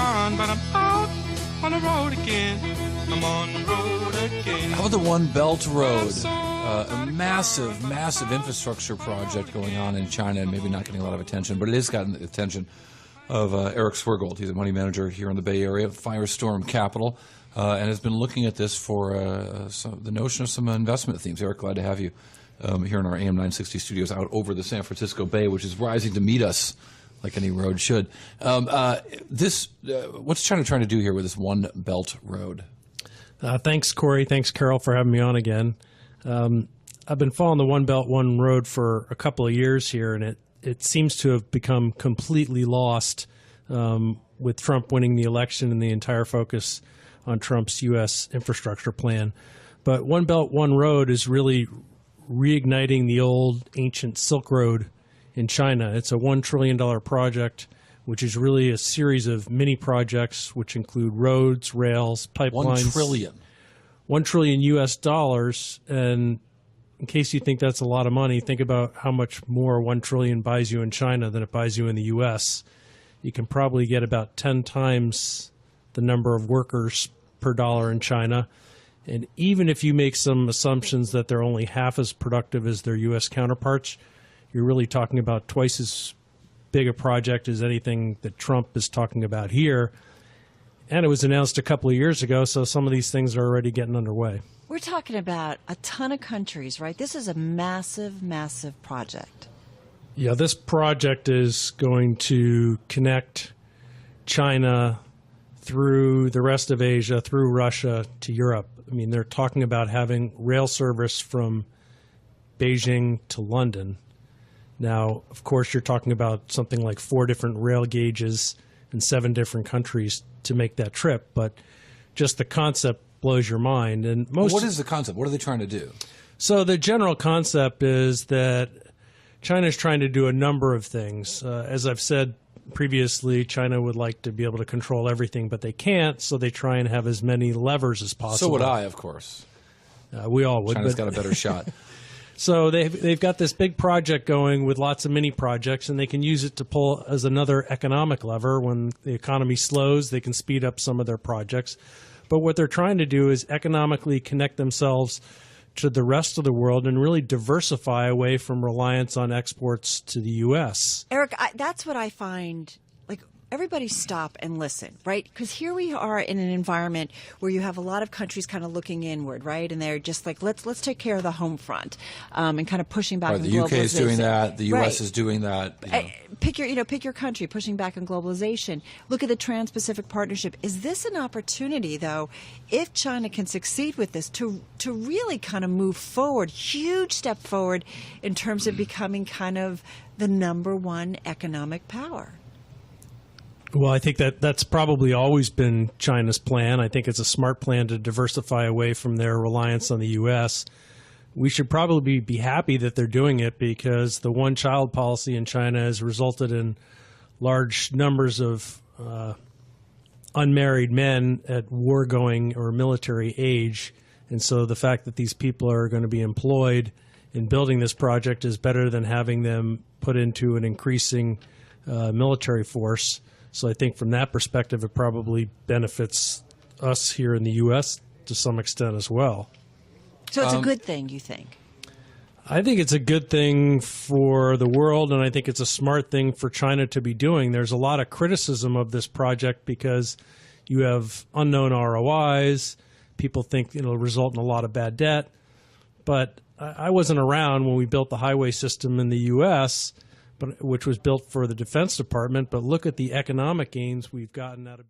gone, but I'm out on the road again. I'm on the road again. How about the One Belt Road? A massive, massive infrastructure project going on in China and maybe not getting a lot of attention, but it has gotten the attention of Eric Swergold. He's a money manager here in the Bay Area, Firestorm Capital, and has been looking at this for the notion of some investment themes. Eric, glad to have you here in our AM 960 studios out over the San Francisco Bay, which is rising to meet us like any road should. What's China trying to do here with this One Belt Road? Thanks, Cory. Thanks, Carol, for having me on again. I've been following the One Belt, One Road for a couple of years here, and it seems to have become completely lost with Trump winning the election and the entire focus on Trump's U.S. infrastructure plan. But One Belt, One Road is really reigniting the old ancient Silk Road in China. It's a $1 trillion project, which is really a series of mini projects, which include roads, rails, pipelines. $1 trillion. $1 trillion US dollars. And in case you think that's a lot of money, think about how much more $1 trillion buys you in China than it buys you in the US. You can probably get about 10 times the number of workers per dollar in China. And even if you make some assumptions that they're only half as productive as their US counterparts, you're really talking about twice as big a project as anything that Trump is talking about here. And it was announced a couple of years ago, so some of these things are already getting underway. We're talking about a ton of countries, right? This is a massive, massive project. Yeah, this project is going to connect China through the rest of Asia, through Russia to Europe. I mean, they're talking about having rail service from Beijing to London. Now, of course, you're talking about something like 4 different rail gauges in 7 different countries to make that trip, but just the concept blows your mind. And what is the concept? What are they trying to do? So the general concept is that China is trying to do a number of things. As I've said previously, China would like to be able to control everything, but they can't, so they try and have as many levers as possible. So would I, of course. We all would. China's got a better shot. So they've got this big project going with lots of mini projects, and they can use it to pull as another economic lever. When the economy slows, they can speed up some of their projects. But what they're trying to do is economically connect themselves to the rest of the world and really diversify away from reliance on exports to the U.S. Eric, that's what I find. Everybody stop and listen, right? Because here we are in an environment where you have a lot of countries kind of looking inward, right? And they're just like, let's take care of the home front, and kind of pushing back on globalization. The UK is doing that. The US is doing that. Pick your country, pushing back on globalization. Look at the Trans-Pacific Partnership. Is this an opportunity, though, if China can succeed with this, to really kind of move forward, huge step forward in terms of becoming kind of the #1 economic power? Well, I think that's probably always been China's plan. I think it's a smart plan to diversify away from their reliance on the U.S. We should probably be happy that they're doing it, because the one-child policy in China has resulted in large numbers of unmarried men at war-going or military age. And so the fact that these people are going to be employed in building this project is better than having them put into an increasing military force. So I think from that perspective, it probably benefits us here in the U.S. to some extent as well. So it's a good thing, you think? I think it's a good thing for the world, and I think it's a smart thing for China to be doing. There's a lot of criticism of this project because you have unknown ROIs. People think it'll result in a lot of bad debt. But I wasn't around when we built the highway system in the U.S., which was built for the Defense Department, but look at the economic gains we've gotten out of